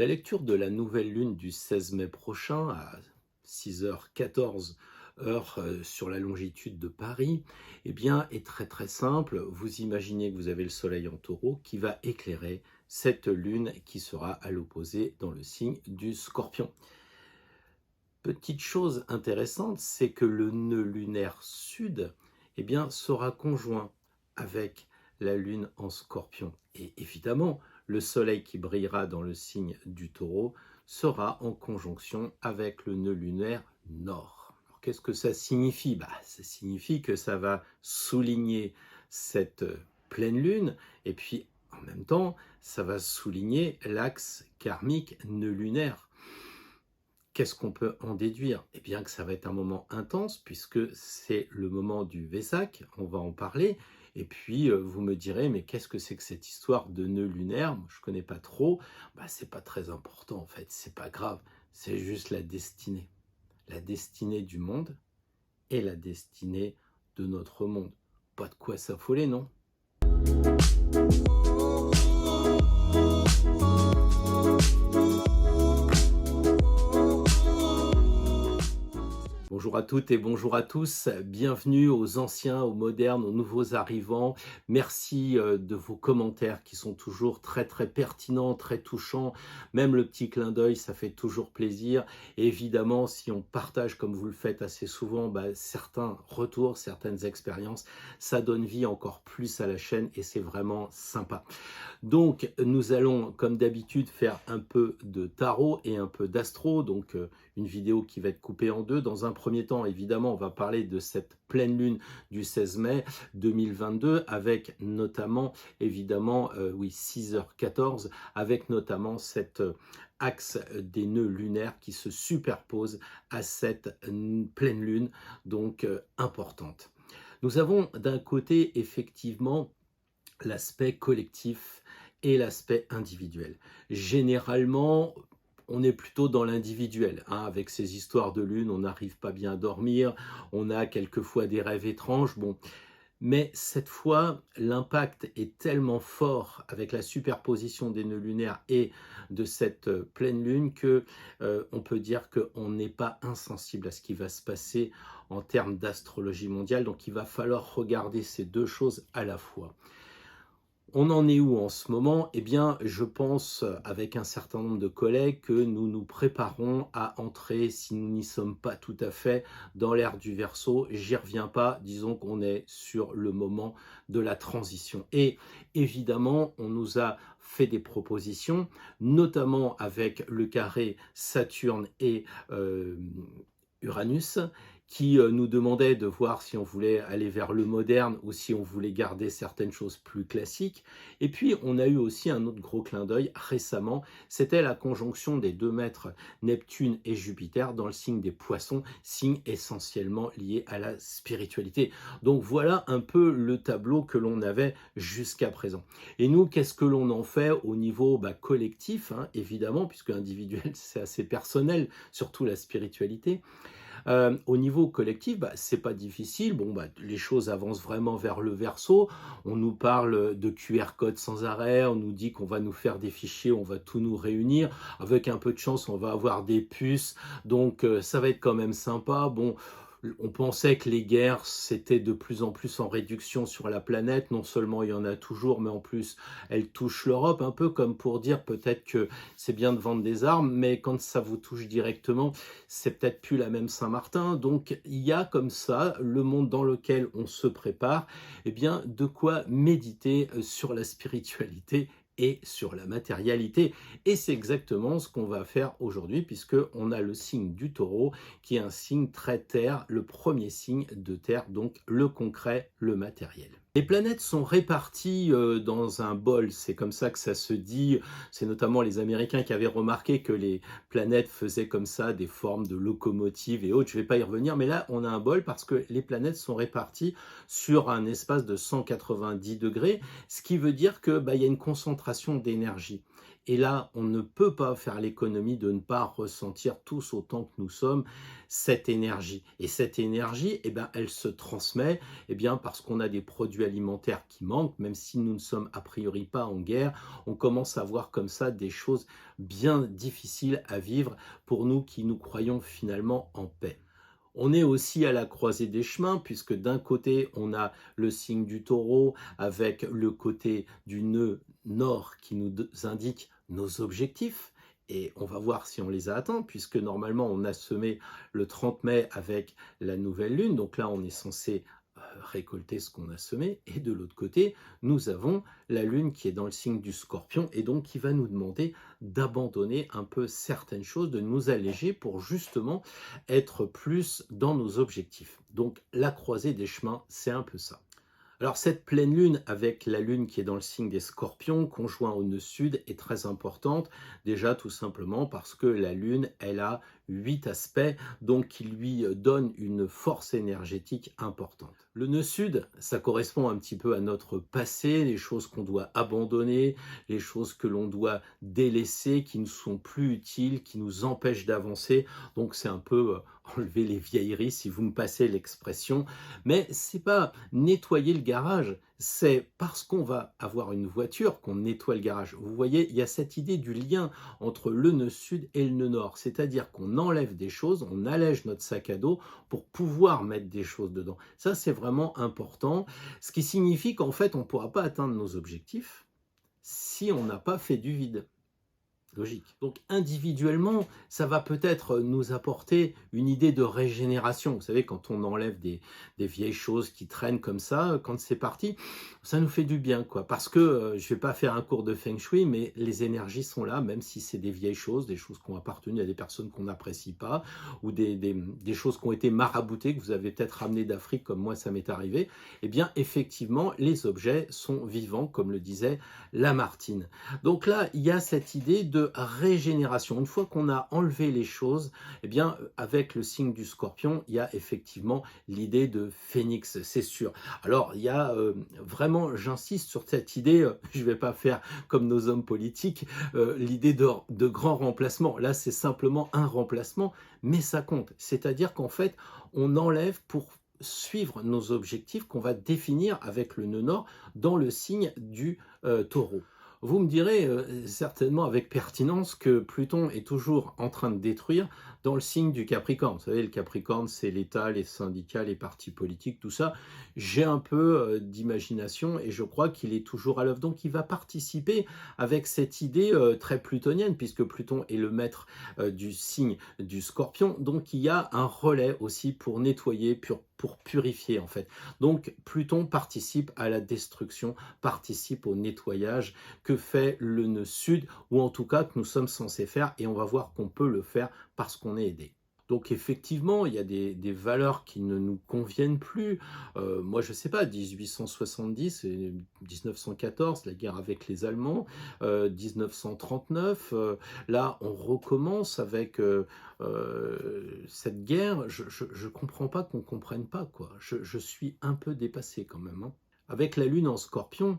La lecture de la nouvelle lune du 16 mai prochain à 6h14 heure sur la longitude de Paris, eh bien, est très très simple. Vous imaginez que vous avez le soleil en taureau qui va éclairer cette lune qui sera à l'opposé dans le signe du scorpion. Petite chose intéressante, c'est que le nœud lunaire sud eh bien, sera conjoint avec la lune en scorpion. Et évidemment, le soleil qui brillera dans le signe du taureau sera en conjonction avec le nœud lunaire nord. Alors, qu'est-ce que ça signifie? Ça signifie que ça va souligner cette pleine lune et puis en même temps, ça va souligner l'axe karmique nœud lunaire. Qu'est-ce qu'on peut en déduire? Eh bien que ça va être un moment intense puisque c'est le moment du Vesak, on va en parler. Et puis vous me direz, mais qu'est-ce que c'est que cette histoire de nœud lunaire? Moi, je ne connais pas trop. C'est pas très important en fait, c'est pas grave. C'est juste la destinée. La destinée du monde et la destinée de notre monde. Pas de quoi s'affoler, non? Bonjour à toutes et bonjour à tous, bienvenue aux anciens, aux modernes, aux nouveaux arrivants. Merci de vos commentaires qui sont toujours très très pertinents, très touchants. Même le petit clin d'œil, ça fait toujours plaisir. Et évidemment, si on partage comme vous le faites assez souvent, certains retours, certaines expériences, ça donne vie encore plus à la chaîne et c'est vraiment sympa. Donc nous allons comme d'habitude faire un peu de tarot et un peu d'astro, donc une vidéo qui va être coupée en deux. Dans un premier temps, évidemment, on va parler de cette pleine lune du 16 mai 2022 avec notamment, évidemment, 6h14, avec notamment cet axe des nœuds lunaires qui se superpose à cette pleine lune, donc importante. Nous avons d'un côté, effectivement, l'aspect collectif et l'aspect individuel. Généralement, on est plutôt dans l'individuel. Avec ces histoires de lune, on n'arrive pas bien à dormir, on a quelquefois des rêves étranges. Mais cette fois, l'impact est tellement fort avec la superposition des nœuds lunaires et de cette pleine lune que on peut dire qu'on n'est pas insensible à ce qui va se passer en termes d'astrologie mondiale. Donc il va falloir regarder ces deux choses à la fois. On en est où en ce moment? Eh bien, je pense, avec un certain nombre de collègues, que nous nous préparons à entrer, si nous n'y sommes pas tout à fait, dans l'ère du Verseau. J'y reviens pas, disons qu'on est sur le moment de la transition. Et évidemment, on nous a fait des propositions, notamment avec le carré Saturne et Uranus, qui nous demandait de voir si on voulait aller vers le moderne ou si on voulait garder certaines choses plus classiques. Et puis, on a eu aussi un autre gros clin d'œil récemment, c'était la conjonction des deux maîtres Neptune et Jupiter dans le signe des Poissons, signe essentiellement lié à la spiritualité. Donc voilà un peu le tableau que l'on avait jusqu'à présent. Et nous, qu'est-ce que l'on en fait au niveau collectif, évidemment, puisque individuel, c'est assez personnel, surtout la spiritualité. Au niveau collectif, c'est pas difficile. Les choses avancent vraiment vers le Verseau. On nous parle de QR code sans arrêt. On nous dit qu'on va nous faire des fichiers, on va tout nous réunir. Avec un peu de chance, on va avoir des puces. Donc, ça va être quand même sympa. On pensait que les guerres, c'était de plus en plus en réduction sur la planète. Non seulement il y en a toujours, mais en plus, elles touchent l'Europe, un peu comme pour dire peut-être que c'est bien de vendre des armes, mais quand ça vous touche directement, c'est peut-être plus la même Saint-Martin. Donc, il y a comme ça le monde dans lequel on se prépare, de quoi méditer sur la spiritualité et sur la matérialité. Et c'est exactement ce qu'on va faire aujourd'hui, puisqu'on a le signe du taureau, qui est un signe très terre, le premier signe de terre, donc le concret, le matériel. Les planètes sont réparties dans un bol, c'est comme ça que ça se dit. C'est notamment les Américains qui avaient remarqué que les planètes faisaient comme ça des formes de locomotives et autres. Je ne vais pas y revenir, mais là, on a un bol parce que les planètes sont réparties sur un espace de 190 degrés, ce qui veut dire que y a une concentration d'énergie. Et là, on ne peut pas faire l'économie de ne pas ressentir tous autant que nous sommes cette énergie. Et cette énergie, eh ben, elle se transmet parce qu'on a des produits alimentaires qui manquent, même si nous ne sommes a priori pas en guerre, on commence à voir comme ça des choses bien difficiles à vivre pour nous qui nous croyons finalement en paix. On est aussi à la croisée des chemins, puisque d'un côté, on a le signe du taureau avec le côté du nœud nord qui nous indique nos objectifs. Et on va voir si on les a atteints, puisque normalement, on a semé le 30 mai avec la nouvelle lune. Donc là, on est censé récolter ce qu'on a semé. Et de l'autre côté, nous avons la lune qui est dans le signe du scorpion et donc qui va nous demander d'abandonner un peu certaines choses, de nous alléger pour justement être plus dans nos objectifs. Donc la croisée des chemins, c'est un peu ça. Alors cette pleine lune avec la lune qui est dans le signe des scorpions, conjoint au nœud sud, est très importante. Déjà tout simplement parce que la lune, elle a 8 aspects, donc qui lui donnent une force énergétique importante. Le nœud sud, ça correspond un petit peu à notre passé, les choses qu'on doit abandonner, les choses que l'on doit délaisser, qui ne sont plus utiles, qui nous empêchent d'avancer. Donc c'est un peu enlever les vieilleries, si vous me passez l'expression. Mais c'est pas nettoyer le garage, c'est parce qu'on va avoir une voiture qu'on nettoie le garage. Vous voyez, il y a cette idée du lien entre le nœud sud et le nœud nord, c'est-à-dire qu'on enlève des choses, on allège notre sac à dos pour pouvoir mettre des choses dedans. Ça, c'est vraiment important, ce qui signifie qu'en fait, on ne pourra pas atteindre nos objectifs si on n'a pas fait du vide. Logique. Donc individuellement, ça va peut-être nous apporter une idée de régénération. Vous savez, quand on enlève des vieilles choses qui traînent comme ça, quand c'est parti, ça nous fait du bien, quoi. Parce que je vais pas faire un cours de Feng Shui, mais les énergies sont là, même si c'est des vieilles choses, des choses qui ont appartenu à des personnes qu'on n'apprécie pas, ou des choses qui ont été maraboutées, que vous avez peut-être ramenées d'Afrique, comme moi ça m'est arrivé. Eh bien, effectivement, les objets sont vivants, comme le disait Lamartine. Donc là, il y a cette idée de régénération. Une fois qu'on a enlevé les choses, eh bien, avec le signe du scorpion, il y a effectivement l'idée de phénix, c'est sûr. Alors, il y a vraiment, j'insiste sur cette idée, je ne vais pas faire comme nos hommes politiques, l'idée de grand remplacement. Là, c'est simplement un remplacement, mais ça compte. C'est-à-dire qu'en fait, on enlève pour suivre nos objectifs qu'on va définir avec le nœud nord dans le signe du taureau. Vous me direz certainement avec pertinence que Pluton est toujours en train de détruire dans le signe du Capricorne. Vous savez, le Capricorne, c'est l'État, les syndicats, les partis politiques, tout ça. J'ai un peu d'imagination et je crois qu'il est toujours à l'œuvre. Donc, il va participer avec cette idée très plutonienne, puisque Pluton est le maître du signe du Scorpion. Donc, il y a un relais aussi pour nettoyer, pour purifier, en fait. Donc, Pluton participe à la destruction, participe au nettoyage que fait le nœud sud, ou en tout cas que nous sommes censés faire, et on va voir qu'on peut le faire parce qu'on est aidé. Donc effectivement, il y a des valeurs qui ne nous conviennent plus. Moi, je ne sais pas, 1870 et 1914, la guerre avec les Allemands, 1939, là, on recommence avec cette guerre. Je ne comprends pas qu'on ne comprenne pas, quoi. Je suis un peu dépassé quand même, hein. Avec la Lune en Scorpion,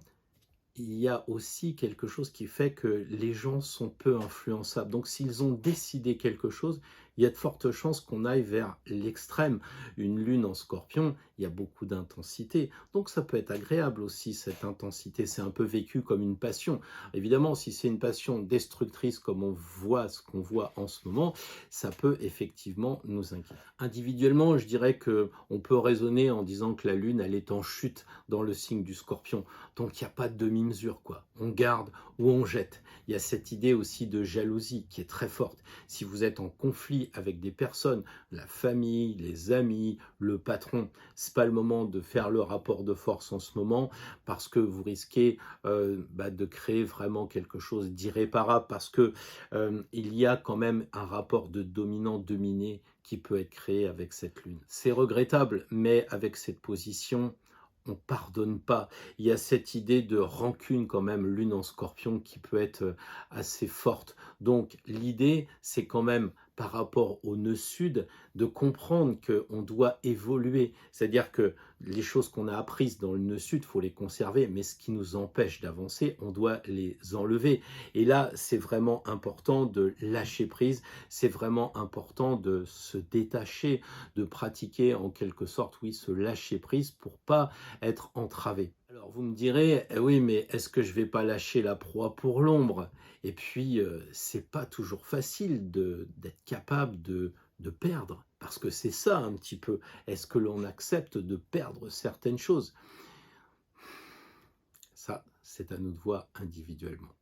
il y a aussi quelque chose qui fait que les gens sont peu influençables. Donc s'ils ont décidé quelque chose, il y a de fortes chances qu'on aille vers l'extrême. Une lune en scorpion, il y a beaucoup d'intensité. Donc ça peut être agréable aussi, cette intensité. C'est un peu vécu comme une passion. Évidemment, si c'est une passion destructrice comme on voit ce qu'on voit en ce moment, ça peut effectivement nous inquiéter. Individuellement, je dirais qu'on peut raisonner en disant que la lune, elle est en chute dans le signe du scorpion. Donc il n'y a pas de demi-mesure, quoi. On garde ou on jette. Il y a cette idée aussi de jalousie qui est très forte. Si vous êtes en conflit avec des personnes, la famille, les amis, le patron, c'est pas le moment de faire le rapport de force en ce moment parce que vous risquez de créer vraiment quelque chose d'irréparable parce que il y a quand même un rapport de dominant-dominé qui peut être créé avec cette lune. C'est regrettable, mais avec cette position, on pardonne pas. Il y a cette idée de rancune quand même, lune en scorpion, qui peut être assez forte. Donc l'idée, c'est quand même par rapport au nœud sud, de comprendre qu'on doit évoluer. C'est-à-dire que les choses qu'on a apprises dans le nœud sud, il faut les conserver, mais ce qui nous empêche d'avancer, on doit les enlever. Et là, c'est vraiment important de lâcher prise, c'est vraiment important de se détacher, de pratiquer en quelque sorte, oui, ce lâcher prise pour pas être entravé. Alors vous me direz, eh oui, mais est-ce que je vais pas lâcher la proie pour l'ombre? Et puis, c'est pas toujours facile d'être capable de perdre, parce que c'est ça un petit peu. Est-ce que l'on accepte de perdre certaines choses? Ça, c'est à nous de voir individuellement.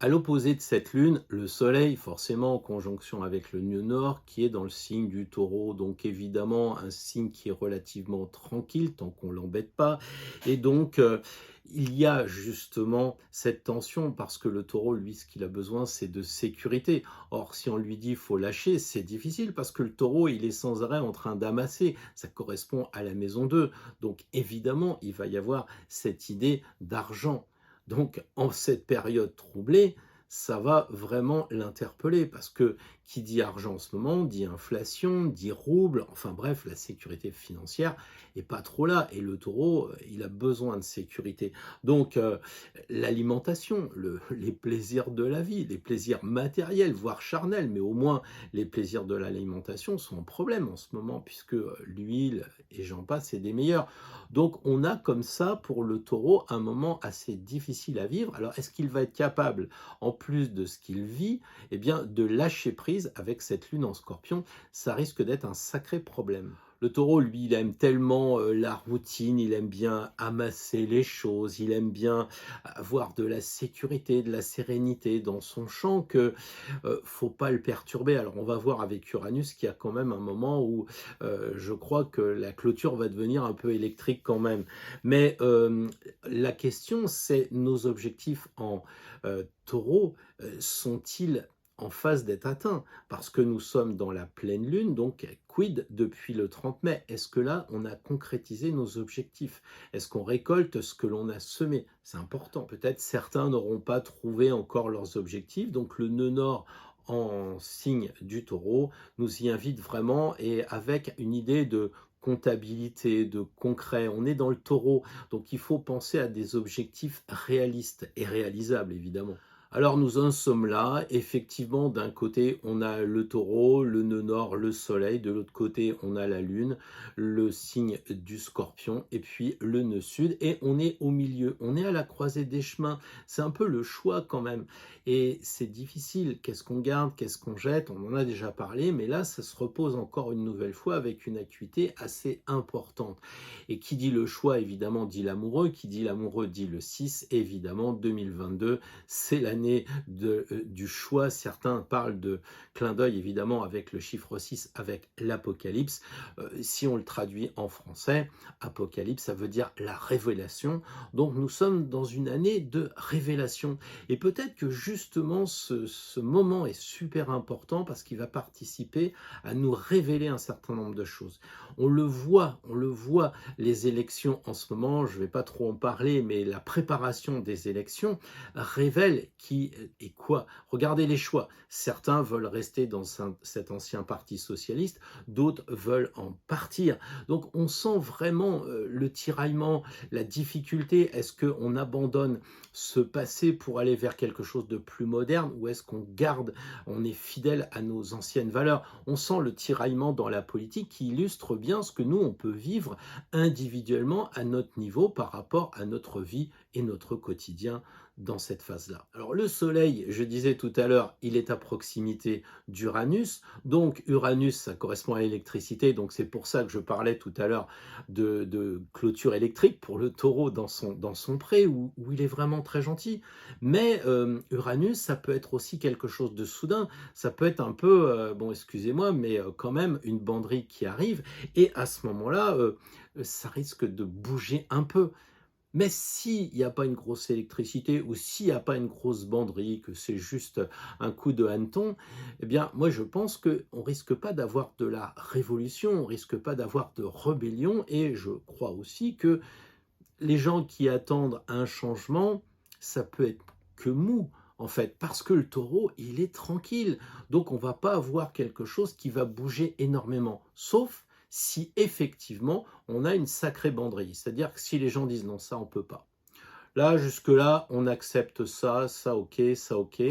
À l'opposé de cette lune, le soleil, forcément en conjonction avec le nœud nord, qui est dans le signe du taureau, donc évidemment un signe qui est relativement tranquille, tant qu'on ne l'embête pas, et donc il y a justement cette tension, parce que le taureau, lui, ce qu'il a besoin, c'est de sécurité. Or, si on lui dit « faut lâcher », c'est difficile, parce que le taureau, il est sans arrêt en train d'amasser, ça correspond à la maison 2, donc évidemment, il va y avoir cette idée d'argent. Donc, en cette période troublée, ça va vraiment l'interpeller parce que qui dit argent en ce moment, dit inflation, dit rouble, enfin bref, la sécurité financière est pas trop là. Et le taureau, il a besoin de sécurité. Donc, l'alimentation, les plaisirs de la vie, les plaisirs matériels, voire charnels, mais au moins les plaisirs de l'alimentation sont en problème en ce moment puisque l'huile et j'en passe, c'est des meilleurs. Donc, on a comme ça pour le taureau un moment assez difficile à vivre. Alors, est-ce qu'il va être capable, en plus de ce qu'il vit, eh bien, de lâcher prise avec cette lune en scorpion? Ça risque d'être un sacré problème. Le taureau, lui, il aime tellement la routine, il aime bien amasser les choses, il aime bien avoir de la sécurité, de la sérénité dans son champ que faut pas le perturber. Alors on va voir avec Uranus qu'il y a quand même un moment où je crois que la clôture va devenir un peu électrique quand même. Mais la question, c'est nos objectifs en taureau sont-ils en phase d'être atteints, parce que nous sommes dans la pleine lune, donc quid depuis le 30 mai? Est-ce que là, on a concrétisé nos objectifs? Est-ce qu'on récolte ce que l'on a semé? C'est important. Peut-être certains n'auront pas trouvé encore leurs objectifs, donc le nœud nord en signe du taureau nous y invite vraiment, et avec une idée de comptabilité, de concret. On est dans le taureau, donc il faut penser à des objectifs réalistes et réalisables, évidemment. Alors nous en sommes là, effectivement d'un côté on a le taureau, le nœud nord, le soleil, de l'autre côté on a la lune, le signe du scorpion et puis le nœud sud et on est au milieu, on est à la croisée des chemins, c'est un peu le choix quand même et c'est difficile, qu'est-ce qu'on garde, qu'est-ce qu'on jette, on en a déjà parlé mais là ça se repose encore une nouvelle fois avec une acuité assez importante et qui dit le choix évidemment dit l'amoureux, qui dit l'amoureux dit le 6, évidemment 2022 c'est l'année du choix. Certains parlent de clin d'œil évidemment avec le chiffre 6, avec l'Apocalypse. Si on le traduit en français, Apocalypse, ça veut dire la révélation. Donc nous sommes dans une année de révélation. Et peut-être que justement ce moment est super important parce qu'il va participer à nous révéler un certain nombre de choses. On le voit, les élections en ce moment, je ne vais pas trop en parler, mais la préparation des élections révèle qui est quoi. Regardez les choix. Certains veulent rester dans cet ancien parti socialiste, d'autres veulent en partir. Donc on sent vraiment le tiraillement, la difficulté. Est-ce qu'on abandonne ce passé pour aller vers quelque chose de plus moderne ou est-ce qu'on garde, on est fidèle à nos anciennes valeurs? On sent le tiraillement dans la politique qui illustre bien ce que nous, on peut vivre individuellement à notre niveau par rapport à notre vie et notre quotidien dans cette phase-là. Alors le soleil, je disais tout à l'heure, il est à proximité d'Uranus, donc Uranus, ça correspond à l'électricité, donc c'est pour ça que je parlais tout à l'heure de clôture électrique pour le taureau dans son pré, où il est vraiment très gentil. Mais Uranus, ça peut être aussi quelque chose de soudain, ça peut être un peu, bon excusez-moi, mais quand même une banderie qui arrive, et à ce moment-là, ça risque de bouger un peu. Mais s'il n'y a pas une grosse électricité ou s'il n'y a pas une grosse banderie, que c'est juste un coup de hanneton, eh bien, moi, je pense qu'on ne risque pas d'avoir de la révolution, on ne risque pas d'avoir de rébellion et je crois aussi que les gens qui attendent un changement, ça peut être que mou. en fait, parce que le taureau, il est tranquille. Donc, on ne va pas avoir quelque chose qui va bouger énormément, sauf si effectivement, on a une sacrée banderille. C'est-à-dire que si les gens disent non, ça, on ne peut pas. Là, jusque-là, on accepte ça, ça ok, ça ok.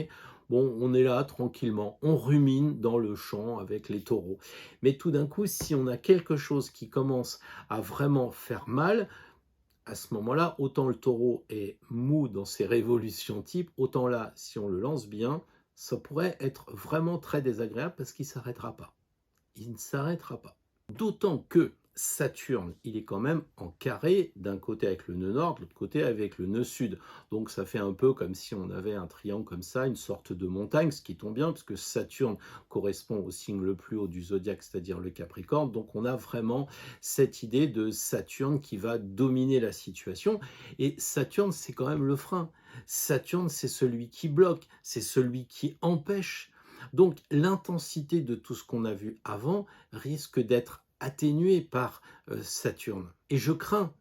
Bon, on est là tranquillement, on rumine dans le champ avec les taureaux. Mais tout d'un coup, si on a quelque chose qui commence à vraiment faire mal, à ce moment-là, autant le taureau est mou dans ses révolutions type, autant là, si on le lance bien, ça pourrait être vraiment très désagréable parce qu'il ne s'arrêtera pas. Il ne s'arrêtera pas. D'autant que Saturne, il est quand même en carré, d'un côté avec le nœud nord, de l'autre côté avec le nœud sud. Donc ça fait un peu comme si on avait un triangle comme ça, une sorte de montagne, ce qui tombe bien, puisque Saturne correspond au signe le plus haut du zodiaque, c'est-à-dire le Capricorne. Donc on a vraiment cette idée de Saturne qui va dominer la situation. Et Saturne, c'est quand même le frein. Saturne, c'est celui qui bloque, c'est celui qui empêche. Donc l'intensité de tout ce qu'on a vu avant risque d'être atténuée par Saturne. Et je crains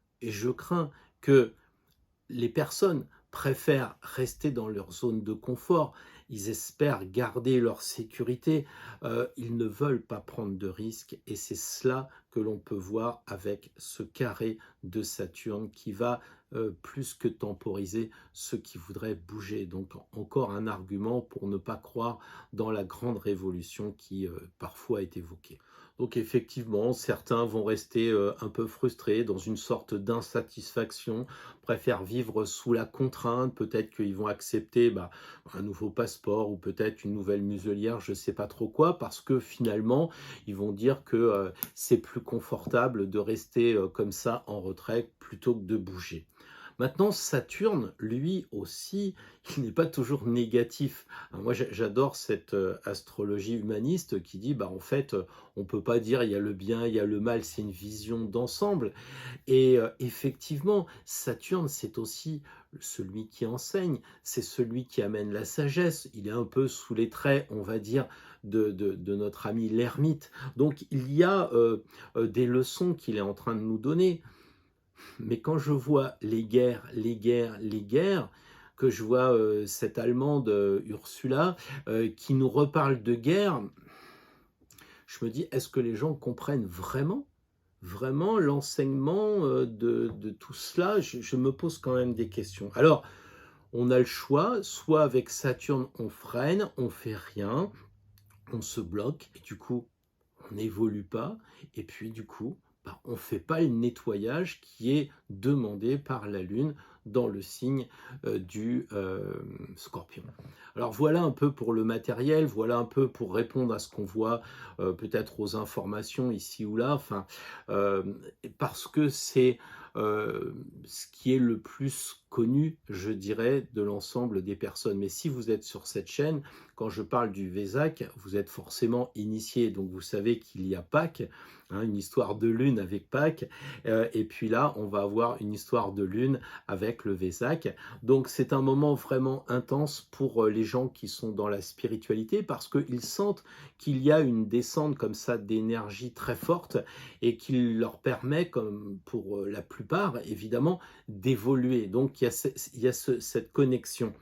que les personnes préfèrent rester dans leur zone de confort, ils espèrent garder leur sécurité, ils ne veulent pas prendre de risques et c'est cela que l'on peut voir avec ce carré de Saturne qui va plus que temporiser ceux qui voudraient bouger. Donc encore un argument pour ne pas croire dans la grande révolution qui parfois est évoquée. Donc effectivement, certains vont rester un peu frustrés dans une sorte d'insatisfaction, préfèrent vivre sous la contrainte, peut-être qu'ils vont accepter un nouveau passeport ou peut-être une nouvelle muselière, je ne sais pas trop quoi, parce que finalement, ils vont dire que c'est plus confortable de rester comme ça en retrait plutôt que de bouger. Maintenant, Saturne, lui aussi, il n'est pas toujours négatif. Moi, j'adore cette astrologie humaniste qui dit, en fait, on ne peut pas dire il y a le bien, il y a le mal, c'est une vision d'ensemble. Et effectivement, Saturne, c'est aussi celui qui enseigne, c'est celui qui amène la sagesse. Il est un peu sous les traits, on va dire, de notre ami l'ermite. Donc, il y a des leçons qu'il est en train de nous donner. Mais quand je vois les guerres, que je vois cette Allemande Ursula qui nous reparle de guerre, je me dis, est-ce que les gens comprennent vraiment l'enseignement de tout cela? Je me pose quand même des questions. Alors, on a le choix, soit avec Saturne, on freine, on fait rien, on se bloque, et du coup, on n'évolue pas, et puis du coup, on ne fait pas le nettoyage qui est demandé par la Lune dans le signe du Scorpion. Alors voilà un peu pour le matériel, voilà un peu pour répondre à ce qu'on voit, peut-être aux informations ici ou là, parce que c'est ce qui est le plus connu, je dirais, de l'ensemble des personnes. Mais si vous êtes sur cette chaîne, quand je parle du Vésac, vous êtes forcément initié, donc vous savez qu'il y a Pâques, une histoire de lune avec Pâques, et puis là, on va avoir une histoire de lune avec le Vésac. Donc c'est un moment vraiment intense pour les gens qui sont dans la spiritualité, parce qu'ils sentent qu'il y a une descente comme ça d'énergie très forte, et qui leur permet, comme pour la plupart, évidemment, d'évoluer. Donc il y a cette connexion.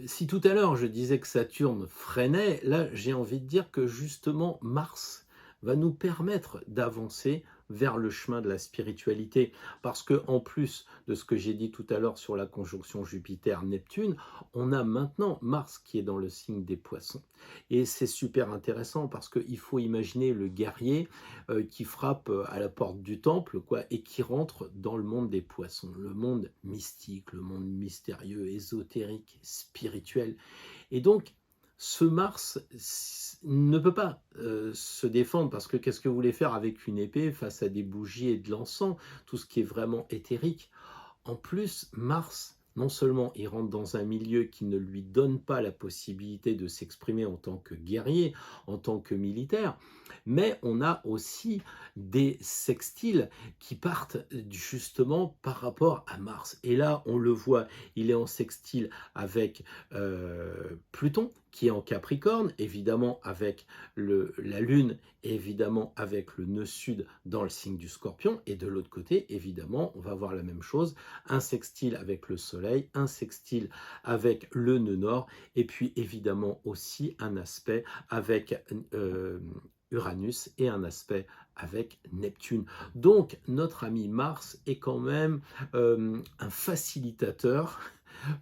Si tout à l'heure je disais que Saturne freinait, là j'ai envie de dire que justement Mars va nous permettre d'avancer vers le chemin de la spiritualité. Parce que en plus de ce que j'ai dit tout à l'heure sur la conjonction Jupiter-Neptune, on a maintenant Mars qui est dans le signe des Poissons. Et c'est super intéressant parce qu'il faut imaginer le guerrier qui frappe à la porte du temple et qui rentre dans le monde des Poissons, le monde mystique, le monde mystérieux, ésotérique, spirituel. Et donc, ce Mars ne peut pas se défendre parce que qu'est-ce que vous voulez faire avec une épée face à des bougies et de l'encens, tout ce qui est vraiment éthérique. En plus, Mars, non seulement il rentre dans un milieu qui ne lui donne pas la possibilité de s'exprimer en tant que guerrier, en tant que militaire, mais on a aussi des sextiles qui partent justement par rapport à Mars. Et là, on le voit, il est en sextile avec Pluton, qui est en Capricorne, évidemment avec la Lune, et évidemment avec le nœud sud dans le signe du Scorpion, et de l'autre côté, évidemment, on va voir la même chose, un sextile avec le Soleil, un sextile avec le nœud nord, et puis évidemment aussi un aspect avec Uranus et un aspect avec Neptune. Donc notre ami Mars est quand même un facilitateur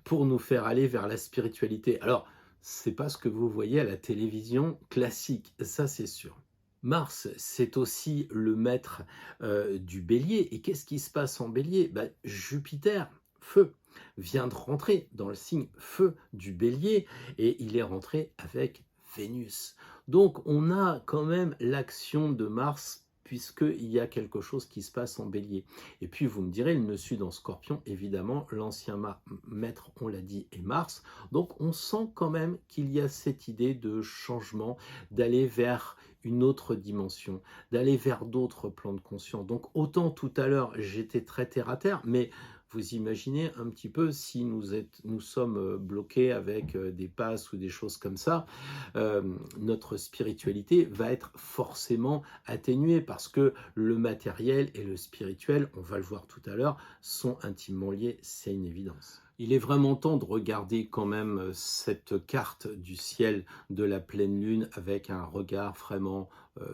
pour nous faire aller vers la spiritualité. Alors, c'est pas ce que vous voyez à la télévision classique, ça c'est sûr. Mars, c'est aussi le maître du Bélier. Et qu'est-ce qui se passe en Bélier? Jupiter, feu, vient de rentrer dans le signe feu du Bélier et il est rentré avec Vénus. Donc on a quand même l'action de Mars puisqu'il y a quelque chose qui se passe en Bélier. Et puis vous me direz, le nœud sud en Scorpion, évidemment, l'ancien maître, on l'a dit, est Mars. Donc on sent quand même qu'il y a cette idée de changement, d'aller vers une autre dimension, d'aller vers d'autres plans de conscience. Donc autant tout à l'heure, j'étais très terre à terre, mais vous imaginez un petit peu si nous sommes bloqués avec des passes ou des choses comme ça, notre spiritualité va être forcément atténuée parce que le matériel et le spirituel, on va le voir tout à l'heure, sont intimement liés, c'est une évidence. Il est vraiment temps de regarder quand même cette carte du ciel de la pleine lune avec un regard vraiment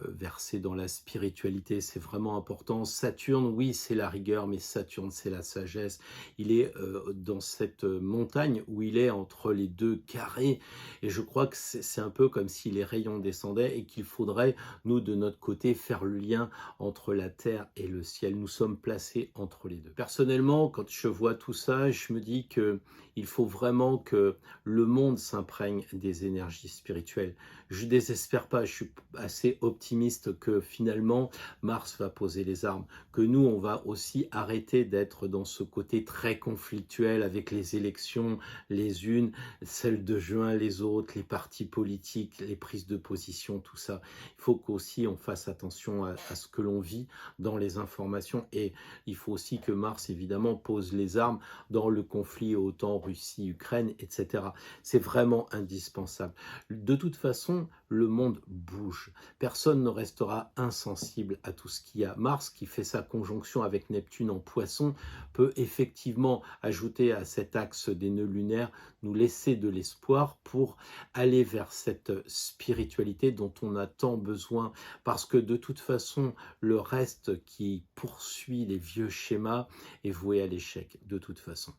versé dans la spiritualité. C'est vraiment important. Saturne, oui, c'est la rigueur, mais Saturne, c'est la sagesse. Il est dans cette montagne où il est entre les deux carrés. Et je crois que c'est un peu comme si les rayons descendaient et qu'il faudrait, nous, de notre côté, faire le lien entre la terre et le ciel. Nous sommes placés entre les deux. Personnellement, quand je vois tout ça, je me dis qu'il faut vraiment que le monde s'imprègne des énergies spirituelles. Je ne désespère pas, je suis assez optimiste que finalement Mars va poser les armes, que nous on va aussi arrêter d'être dans ce côté très conflictuel avec les élections, les unes, celles de juin, les autres, les partis politiques, les prises de position, tout ça. Il faut qu'aussi on fasse attention à ce que l'on vit dans les informations et il faut aussi que Mars évidemment pose les armes dans le conflit autant Russie-Ukraine, etc. C'est vraiment indispensable. De toute façon, le monde bouge. Personne ne restera insensible à tout ce qu'il y a. Mars, qui fait sa conjonction avec Neptune en Poisson, peut effectivement ajouter à cet axe des nœuds lunaires, nous laisser de l'espoir pour aller vers cette spiritualité dont on a tant besoin, parce que de toute façon, le reste qui poursuit les vieux schémas est voué à l'échec, de toute façon.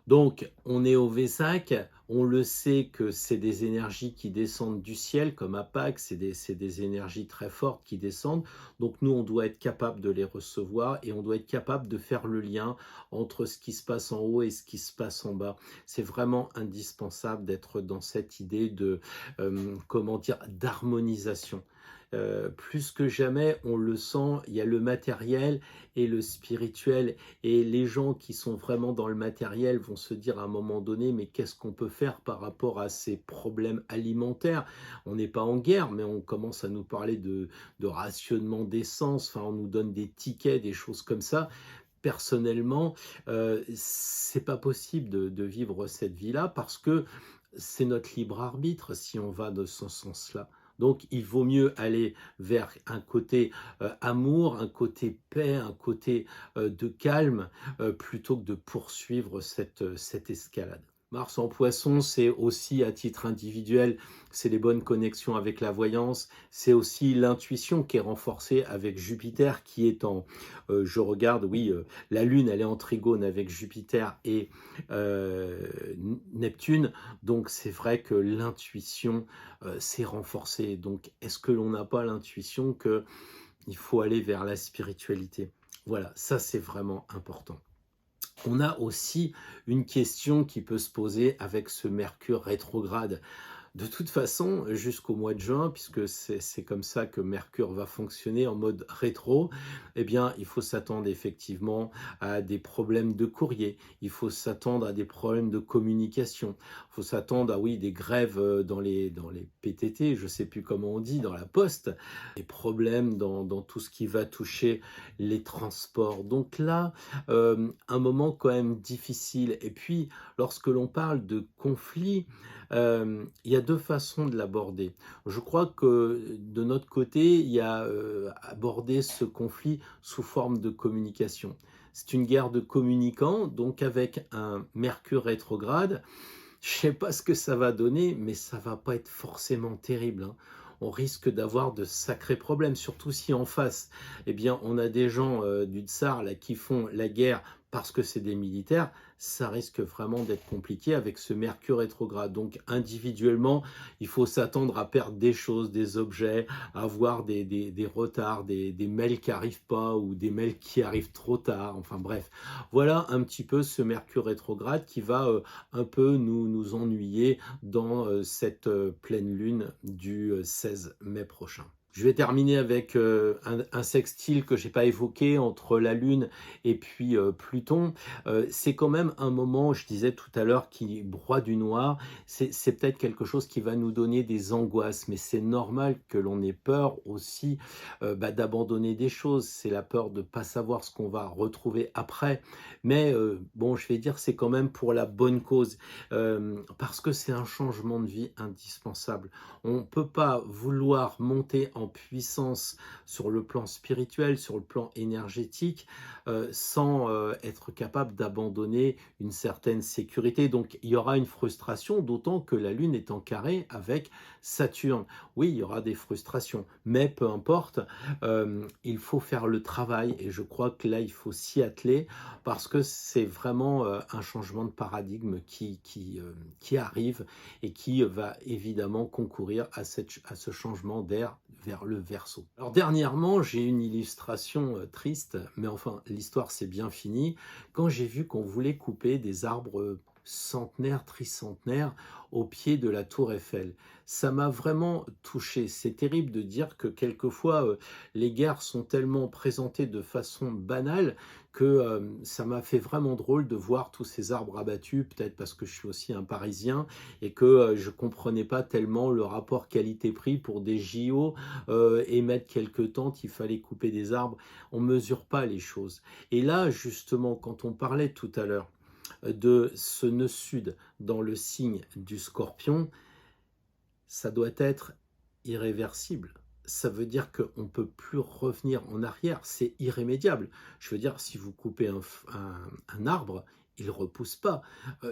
Donc, on est au Vesak, on le sait que c'est des énergies qui descendent du ciel, comme à Pâques, c'est des énergies très fortes qui descendent. Donc, nous, on doit être capable de les recevoir et on doit être capable de faire le lien entre ce qui se passe en haut et ce qui se passe en bas. C'est vraiment indispensable d'être dans cette idée de, comment dire, d'harmonisation. Plus que jamais, on le sent, il y a le matériel et le spirituel. Et les gens qui sont vraiment dans le matériel vont se dire à un moment donné, mais qu'est-ce qu'on peut faire par rapport à ces problèmes alimentaires? On n'est pas en guerre, mais on commence à nous parler de rationnement d'essence, enfin, on nous donne des tickets, des choses comme ça. Personnellement, c'est pas possible de vivre cette vie-là parce que c'est notre libre arbitre si on va de ce sens-là. Donc, il vaut mieux aller vers un côté amour, un côté paix, un côté de calme, plutôt que de poursuivre cette escalade. Mars en Poisson, c'est aussi à titre individuel, c'est les bonnes connexions avec la voyance, c'est aussi l'intuition qui est renforcée avec Jupiter qui est je regarde, oui, la Lune, elle est en trigone avec Jupiter et Neptune, donc c'est vrai que l'intuition s'est renforcée. Donc, est-ce que l'on n'a pas l'intuition qu'il faut aller vers la spiritualité? Voilà, ça c'est vraiment important. On a aussi une question qui peut se poser avec ce Mercure rétrograde. De toute façon, jusqu'au mois de juin, puisque c'est comme ça que Mercure va fonctionner en mode rétro, eh bien, il faut s'attendre effectivement à des problèmes de courrier, il faut s'attendre à des problèmes de communication, il faut s'attendre à, oui, des grèves dans les PTT, je ne sais plus comment on dit, dans la poste, des problèmes dans tout ce qui va toucher les transports. Donc là, un moment quand même difficile. Et puis, lorsque l'on parle de conflit, Il y a deux façons de l'aborder. Je crois que de notre côté, il y a aborder ce conflit sous forme de communication. C'est une guerre de communicants, donc avec un Mercure rétrograde. Je ne sais pas ce que ça va donner, mais ça va pas être forcément terrible, hein. On risque d'avoir de sacrés problèmes, surtout si en face, eh bien, on a des gens du Tsar là, qui font la guerre parce que c'est des militaires. Ça risque vraiment d'être compliqué avec ce Mercure rétrograde. Donc individuellement, il faut s'attendre à perdre des choses, des objets, à avoir des retards, des mails qui n'arrivent pas ou des mails qui arrivent trop tard. Enfin bref, voilà un petit peu ce Mercure rétrograde qui va un peu nous ennuyer dans cette pleine lune du 16 mai prochain. Je vais terminer avec un sextile que je n'ai pas évoqué entre la Lune et puis Pluton. C'est quand même un moment, je disais tout à l'heure, qui broie du noir. C'est peut-être quelque chose qui va nous donner des angoisses, mais c'est normal que l'on ait peur aussi d'abandonner des choses. C'est la peur de ne pas savoir ce qu'on va retrouver après. Mais bon, je vais dire, c'est quand même pour la bonne cause, parce que c'est un changement de vie indispensable. On ne peut pas vouloir monter en puissance sur le plan spirituel, sur le plan énergétique, sans être capable d'abandonner une certaine sécurité. Donc il y aura une frustration, d'autant que la Lune est en carré avec Saturne. Oui, il y aura des frustrations, mais peu importe, il faut faire le travail et je crois que là, il faut s'y atteler parce que c'est vraiment un changement de paradigme qui arrive et qui va évidemment concourir à ce changement d'air vers le Verseau. Alors dernièrement, j'ai une illustration triste, mais enfin, l'histoire c'est bien fini, quand j'ai vu qu'on voulait couper des arbres centenaires, tricentenaires au pied de la tour Eiffel. Ça m'a vraiment touché. C'est terrible de dire que quelquefois les guerres sont tellement présentées de façon banale que ça m'a fait vraiment drôle de voir tous ces arbres abattus, peut-être parce que je suis aussi un Parisien et que je ne comprenais pas tellement le rapport qualité-prix pour des JO et mettre quelques tentes, il fallait couper des arbres. On ne mesure pas les choses. Et là, justement, quand on parlait tout à l'heure de ce nœud sud dans le signe du Scorpion, ça doit être irréversible. Ça veut dire qu'on ne peut plus revenir en arrière, c'est irrémédiable. Je veux dire, si vous coupez un arbre, il ne repousse pas.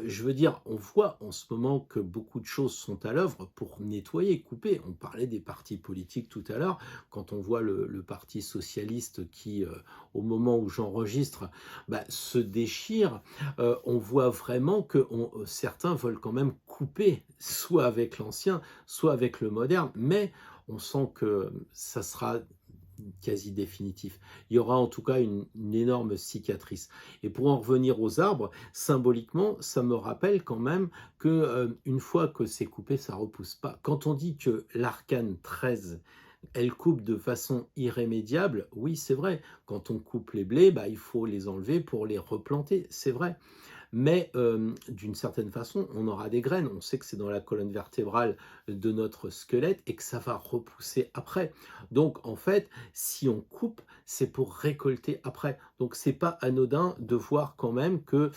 Je veux dire, on voit en ce moment que beaucoup de choses sont à l'œuvre pour nettoyer, couper. On parlait des partis politiques tout à l'heure, quand on voit le Parti socialiste qui, au moment où j'enregistre, se déchire, on voit vraiment que certains veulent quand même couper, soit avec l'ancien, soit avec le moderne, mais on sent que ça sera quasi définitif. Il y aura en tout cas une énorme cicatrice. Et pour en revenir aux arbres, symboliquement, ça me rappelle quand même que une fois que c'est coupé, ça repousse pas. Quand on dit que l'arcane 13 elle coupe de façon irrémédiable, oui, c'est vrai. Quand on coupe les blés, il faut les enlever pour les replanter, c'est vrai. Mais d'une certaine façon, on aura des graines. On sait que c'est dans la colonne vertébrale de notre squelette et que ça va repousser après. Donc en fait, si on coupe, c'est pour récolter après. Donc c'est pas anodin de voir quand même que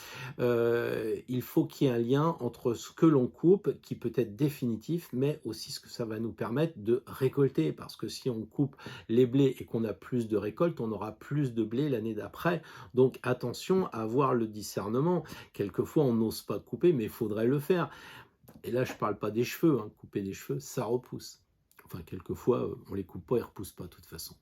il faut qu'il y ait un lien entre ce que l'on coupe, qui peut être définitif, mais aussi ce que ça va nous permettre de récolter. Parce que si on coupe les blés et qu'on a plus de récoltes, on aura plus de blé l'année d'après. Donc attention à avoir le discernement. Quelquefois, on n'ose pas couper, mais il faudrait le faire. Et là, je ne parle pas des cheveux. Hein. Couper des cheveux, ça repousse. Enfin, quelquefois, on ne les coupe pas, ils ne repoussent pas de toute façon.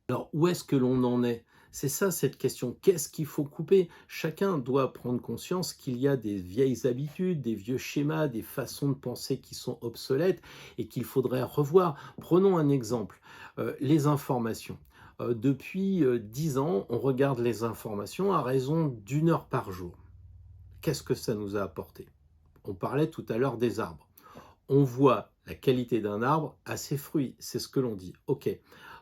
Alors, où est-ce que l'on en est? C'est ça cette question. Qu'est-ce qu'il faut couper? Chacun doit prendre conscience qu'il y a des vieilles habitudes, des vieux schémas, des façons de penser qui sont obsolètes et qu'il faudrait revoir. Prenons un exemple. Les informations. Depuis 10 ans, on regarde les informations à raison d'1 heure par jour. Qu'est-ce que ça nous a apporté? On parlait tout à l'heure des arbres. On voit la qualité d'un arbre à ses fruits, c'est ce que l'on dit. Ok,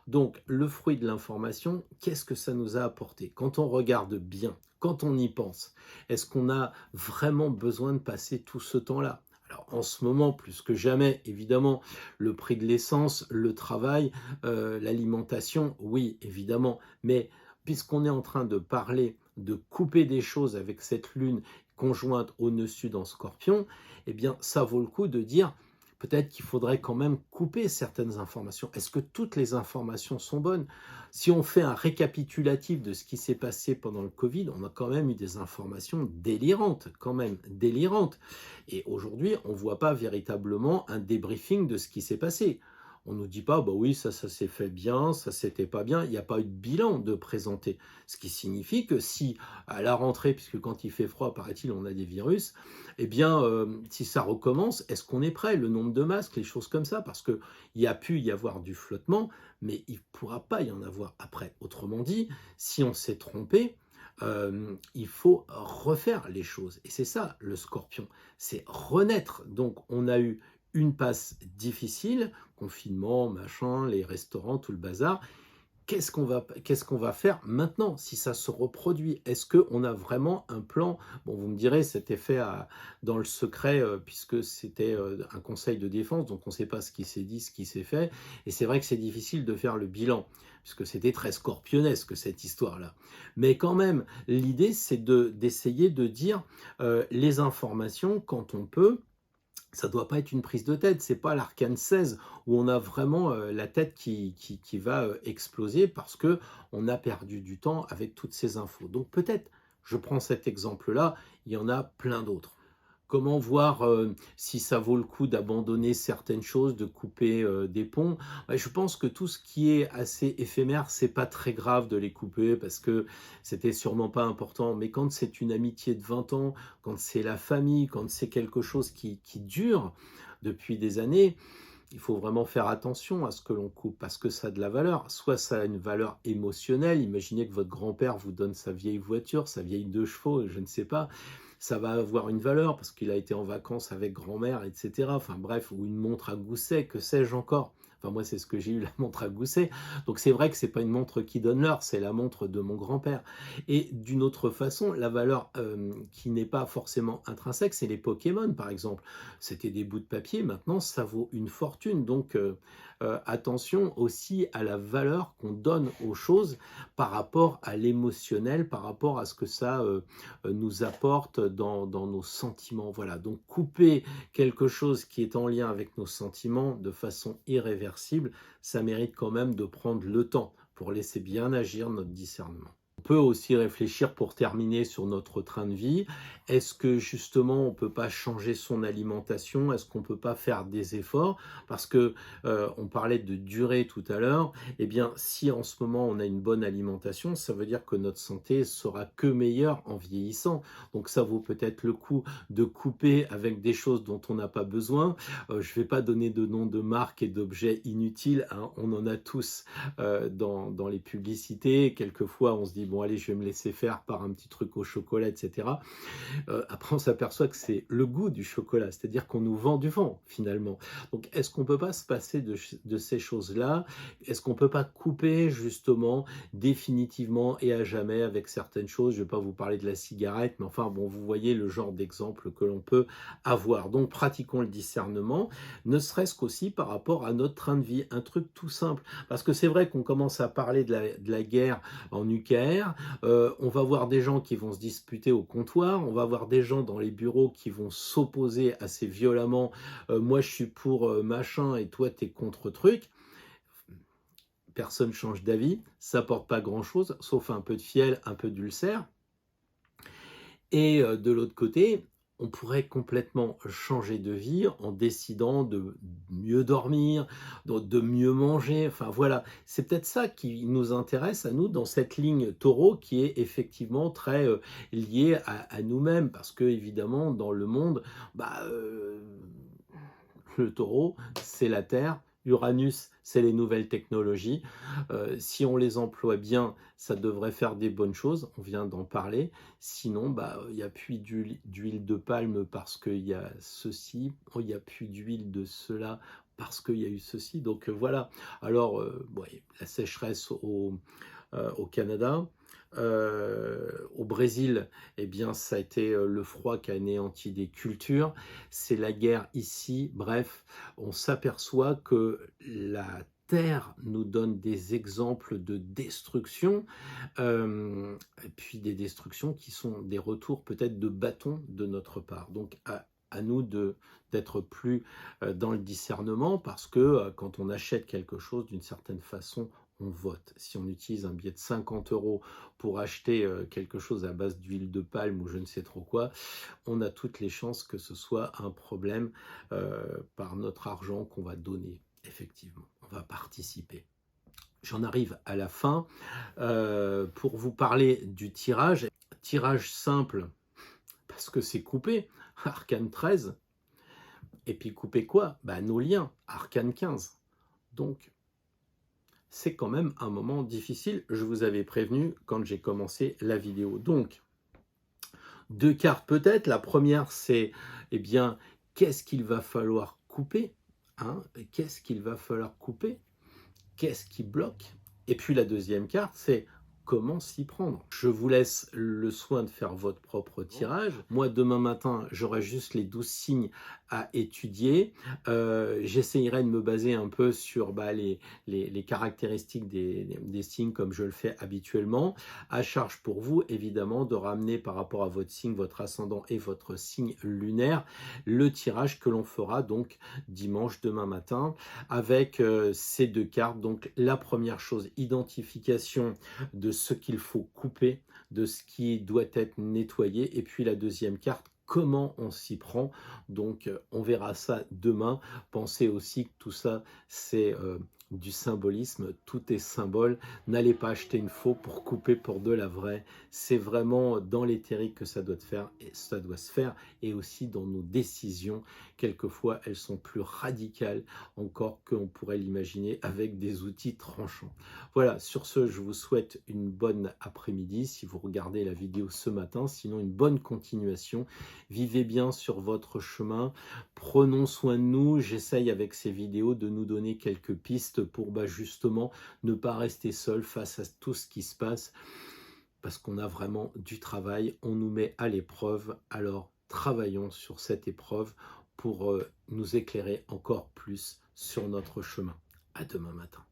donc le fruit de l'information, qu'est-ce que ça nous a apporté? Quand on regarde bien, quand on y pense, est-ce qu'on a vraiment besoin de passer tout ce temps-là? Alors en ce moment, plus que jamais, évidemment, le prix de l'essence, le travail, l'alimentation, oui, évidemment, mais puisqu'on est en train de parler de couper des choses avec cette lune conjointe au nœud sud en Scorpion, eh bien, ça vaut le coup de dire peut-être qu'il faudrait quand même couper certaines informations. Est-ce que toutes les informations sont bonnes? Si on fait un récapitulatif de ce qui s'est passé pendant le Covid, on a quand même eu des informations délirantes, quand même délirantes. Et aujourd'hui, on ne voit pas véritablement un débriefing de ce qui s'est passé. On ne nous dit pas, bah oui, ça s'est fait bien, ça s'était pas bien. Il n'y a pas eu de bilan de présenter. Ce qui signifie que si, à la rentrée, puisque quand il fait froid, paraît-il, on a des virus, eh bien, si ça recommence, est-ce qu'on est prêt? Le nombre de masques, les choses comme ça, parce qu'il y a pu y avoir du flottement, mais il ne pourra pas y en avoir après. Autrement dit, si on s'est trompé, il faut refaire les choses. Et c'est ça, le Scorpion, c'est renaître. Donc, on a eu une passe difficile, confinement, machin, les restaurants, tout le bazar. Qu'est-ce qu'on va faire maintenant si ça se reproduit? Est-ce qu'on a vraiment un plan? Bon, vous me direz, c'était fait dans le secret, puisque c'était un conseil de défense, donc on ne sait pas ce qui s'est dit, ce qui s'est fait. Et c'est vrai que c'est difficile de faire le bilan, puisque c'était très scorpionesque cette histoire-là. Mais quand même, l'idée, c'est d'essayer de dire les informations quand on peut. Ça ne doit pas être une prise de tête, c'est pas l'arcane 16 où on a vraiment la tête qui va exploser parce que on a perdu du temps avec toutes ces infos. Donc peut-être, je prends cet exemple-là, il y en a plein d'autres. Comment voir si ça vaut le coup d'abandonner certaines choses, de couper des ponts? Ouais, je pense que tout ce qui est assez éphémère, c'est pas très grave de les couper parce que c'était sûrement pas important. Mais quand c'est une amitié de 20 ans, quand c'est la famille, quand c'est quelque chose qui dure depuis des années, il faut vraiment faire attention à ce que l'on coupe parce que ça a de la valeur. Soit ça a une valeur émotionnelle. Imaginez que votre grand-père vous donne sa vieille voiture, sa vieille 2 chevaux, je ne sais pas. Ça va avoir une valeur parce qu'il a été en vacances avec grand-mère, etc. Enfin bref, ou une montre à gousset, que sais-je encore. Enfin moi c'est ce que j'ai eu, la montre à gousset. Donc c'est vrai que c'est pas une montre qui donne l'heure, c'est la montre de mon grand-père. Et d'une autre façon, la valeur qui n'est pas forcément intrinsèque, c'est les Pokémon par exemple. C'était des bouts de papier, maintenant ça vaut une fortune. Donc attention aussi à la valeur qu'on donne aux choses par rapport à l'émotionnel, par rapport à ce que ça nous apporte dans nos sentiments. Voilà, donc couper quelque chose qui est en lien avec nos sentiments de façon irréversible, ça mérite quand même de prendre le temps pour laisser bien agir notre discernement. On peut aussi réfléchir pour terminer sur notre train de vie. Est-ce que justement on ne peut pas changer son alimentation? Est-ce qu'on ne peut pas faire des efforts? Parce que on parlait de durée tout à l'heure. Eh bien, si en ce moment on a une bonne alimentation, ça veut dire que notre santé sera que meilleure en vieillissant. Donc ça vaut peut-être le coup de couper avec des choses dont on n'a pas besoin. Je ne vais pas donner de nom de marque et d'objets inutiles, hein. On en a tous dans les publicités. Quelquefois, on se dit, bon allez, je vais me laisser faire par un petit truc au chocolat, etc. Après, on s'aperçoit que c'est le goût du chocolat, c'est-à-dire qu'on nous vend du vent, finalement. Donc, est-ce qu'on ne peut pas se passer de ces choses-là? Est-ce qu'on ne peut pas couper, justement, définitivement et à jamais avec certaines choses? Je ne vais pas vous parler de la cigarette, mais enfin, bon, vous voyez le genre d'exemple que l'on peut avoir. Donc, pratiquons le discernement, ne serait-ce qu'aussi par rapport à notre train de vie. Un truc tout simple. Parce que c'est vrai qu'on commence à parler de la guerre en nucléaire, on va voir des gens qui vont se disputer au comptoir, on va voir des gens dans les bureaux qui vont s'opposer assez violemment, moi je suis pour machin et toi t'es contre truc. Personne change d'avis, ça porte pas grand chose, sauf un peu de fiel, un peu d'ulcère. Et de l'autre côté, on pourrait complètement changer de vie en décidant de mieux dormir, de mieux manger. Enfin voilà, c'est peut-être ça qui nous intéresse à nous dans cette ligne taureau qui est effectivement très liée à nous-mêmes. Parce que évidemment, dans le monde, le taureau, c'est la Terre. Uranus, c'est les nouvelles technologies. Si on les emploie bien, ça devrait faire des bonnes choses. On vient d'en parler. Sinon, il n'y a plus d'huile de palme parce qu'il y a ceci. Il n'y a plus d'huile de cela parce qu'il y a eu ceci. Donc voilà. Alors, la sécheresse au Canada. Au Brésil, eh bien, ça a été le froid qui a anéanti des cultures. C'est la guerre ici. Bref, on s'aperçoit que la Terre nous donne des exemples de destruction, et puis des destructions qui sont des retours peut-être de bâton de notre part. Donc à nous d'être plus dans le discernement, parce que quand on achète quelque chose, d'une certaine façon, on vote. Si on utilise un billet de 50 € pour acheter quelque chose à base d'huile de palme ou je ne sais trop quoi, on a toutes les chances que ce soit un problème par notre argent qu'on va donner, effectivement. On va participer. J'en arrive à la fin pour vous parler du tirage. Tirage simple, parce que c'est coupé, Arcane 13. Et puis couper quoi? Nos liens, Arcane 15. Donc, c'est quand même un moment difficile. Je vous avais prévenu quand j'ai commencé la vidéo. Donc, 2 cartes peut-être. La première, c'est, eh bien, qu'est-ce qu'il va falloir couper, hein? Qu'est-ce qu'il va falloir couper? Qu'est-ce qui bloque? Et puis la deuxième carte, c'est comment s'y prendre. Je vous laisse le soin de faire votre propre tirage. Moi, demain matin, j'aurai juste les 12 signes à étudier. J'essayerai de me baser un peu sur les caractéristiques des signes comme je le fais habituellement. À charge pour vous, évidemment, de ramener par rapport à votre signe, votre ascendant et votre signe lunaire, le tirage que l'on fera donc dimanche, demain matin, avec ces 2 cartes. Donc la première chose, identification de ce qu'il faut couper, de ce qui doit être nettoyé. Et puis la deuxième carte, comment on s'y prend. Donc on verra ça demain. Pensez aussi que tout ça, c'est du symbolisme, tout est symbole. N'allez pas acheter une faux pour couper pour de la vraie. C'est vraiment dans l'éthérique que ça doit se faire, et aussi dans nos décisions. Quelquefois, elles sont plus radicales encore qu'on pourrait l'imaginer avec des outils tranchants. Voilà, sur ce, je vous souhaite une bonne après-midi si vous regardez la vidéo ce matin, sinon une bonne continuation. Vivez bien sur votre chemin, prenons soin de nous. J'essaye avec ces vidéos de nous donner quelques pistes pour justement ne pas rester seul face à tout ce qui se passe, parce qu'on a vraiment du travail, on nous met à l'épreuve. Alors travaillons sur cette épreuve pour nous éclairer encore plus sur notre chemin. À demain matin.